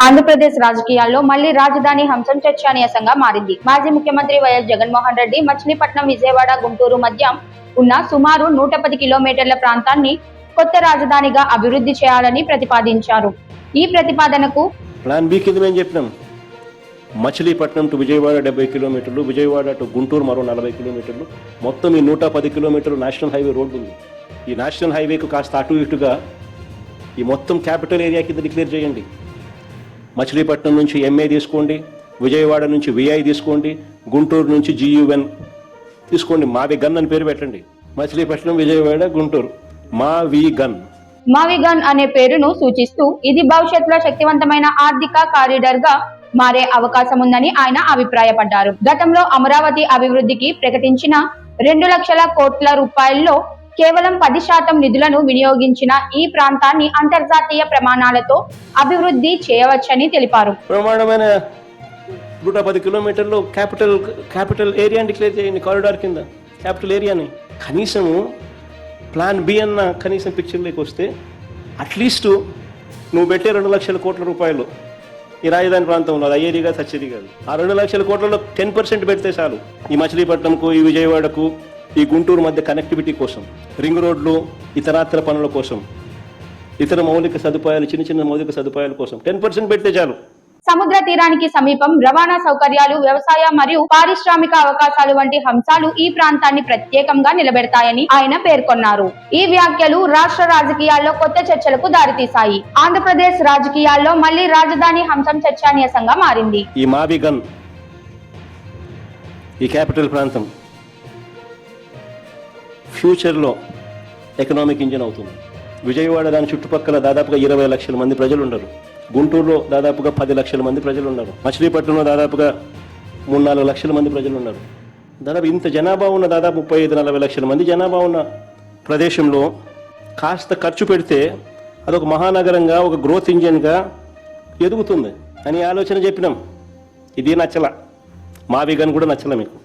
ఆంధ్రప్రదేశ్ రాజకీయాల్లో మళ్లీ రాజధాని అంశం చర్చనీయాంశంగా మారింది. మాజీ ముఖ్యమంత్రి వైఎస్ జగన్మోహన్ రెడ్డి మచిలీపట్నం, విజయవాడ, గుంటూరు మధ్య ఉన్న సుమారు 110 కిలోమీటర్ల ప్రాంతాన్ని కొత్త రాజధానిగా అభివృద్ధి చేయాలని ప్రతిపాదించారు. ఈ ప్రతిపాదనకు ప్లాన్ బి కింద మేము చెప్పినాం. మచిలీపట్నం టు విజయవాడ 70 కిలోమీటర్లు, విజయవాడ టు గుంటూరు మరో 40 కిలోమీటర్లు, మొత్తం ఈ 110 కిలోమీటర్లు నేషనల్ హైవే రోడ్డు ఉంది. ఈ నేషనల్ హైవేకు కాస్త అటు ఇటుగా ఈ మొత్తం క్యాపిటల్ ఏరియా కింద డిక్లేర్ చేయండి. మచిలీపట్నం నుంచి ఎంఏ తీసుకోండి, విజయవాడ నుంచి విఐ తీసుకోండి, గుంటూరు నుంచి GUN తీసుకోండి. మావి గన్ అని పేరు పెట్టండి. మచిలీపట్నం, విజయవాడ, గుంటూరు మావిగన్. మావిగన్ అనే పేరును సూచిస్తూ ఇది భవిష్యత్తులో శక్తివంతమైన ఆర్థిక కారిడార్ గా మారే అవకాశం ఉందని ఆయన అభిప్రాయపడ్డారు. గతంలో అమరావతి అభివృద్ధికి ప్రకటించిన 2 లక్షల కోట్ల రూపాయల్లో కేవలం 10% నిధులను వినియోగించిన ఈ ప్రాంతాన్ని అంతర్జాతీయ ప్రమాణాలతో అభివృద్ధి చేయవచ్చని తెలిపారు. ప్రమాణమైన 110 కిలోమీటర్లు క్యాపిటల్ ఏరియాని డిక్లేర్ చేయండి. కారిడార్ కింద క్యాపిటల్ ఏరియాని. కనీసము ప్లాన్ బి అన్న కనీసం పిక్చర్లోకి వస్తే అట్లీస్ట్ నువ్వు పెట్టే 2 లక్షల కోట్ల రూపాయలు ఈ రాజధాని ప్రాంతంలో అది అయ్యేది కాదు, సచ్చేది కాదు. ఆ 2 లక్షల కోట్లలో 10% పెడితే చాలు. ఈ మచిలీపట్నంకు, ఈ విజయవాడకు, ఈ గుంటూరు మధ్య కనెక్టివిటీ కోసం, రింగ్ రోడ్లు, ఇతరాత్ర పనుల కోసం, ఇతర మౌలిక సదుపాయాలు, చిన్న చిన్న మౌలిక సదుపాయాల కోసం 10% పెడితే చాలు. సముద్ర తీరానికి సమీపం, రవాణా సౌకర్యాలు, వ్యవసాయ మరియు పారిశ్రామిక అవకాశాలు వంటి అంశాలు ఈ ప్రాంతాన్ని ప్రత్యేకంగా నిలబెడతాయని ఆయన పేర్కొన్నారు. ఈ వ్యాఖ్యలు రాష్ట్ర రాజకీయాల్లో కొత్త చర్చలకు దారితీశాయి. ఆంధ్రప్రదేశ్ రాజకీయాల్లో మళ్లీ రాజధాని అంశం చర్చనీయాంశంగా మారింది. ఈ మావిగన్, ఈ క్యాపిటల్ ప్రాంతం ఫ్యూచర్లో ఎకనామిక్ ఇంజిన్ అవుతుంది. విజయవాడ దాని చుట్టుపక్కల దాదాపుగా 20 లక్షల మంది ప్రజలు ఉన్నారు. గుంటూరులో దాదాపుగా 10 లక్షల మంది ప్రజలు ఉన్నారు. మచిలీపట్నంలో దాదాపుగా 3-4 లక్షల మంది ప్రజలు ఉన్నారు. దాదాపు ఇంత జనాభా ఉన్న, దాదాపు 35-40 లక్షల మంది జనాభా ఉన్న ప్రదేశంలో కాస్త ఖర్చు పెడితే అదొక మహానగరంగా, ఒక గ్రోత్ ఇంజిన్గా ఎదుగుతుంది అని ఆలోచన చెప్పినాం. ఇది నచ్చల. మావిగన్ కూడా నచ్చల మీకు.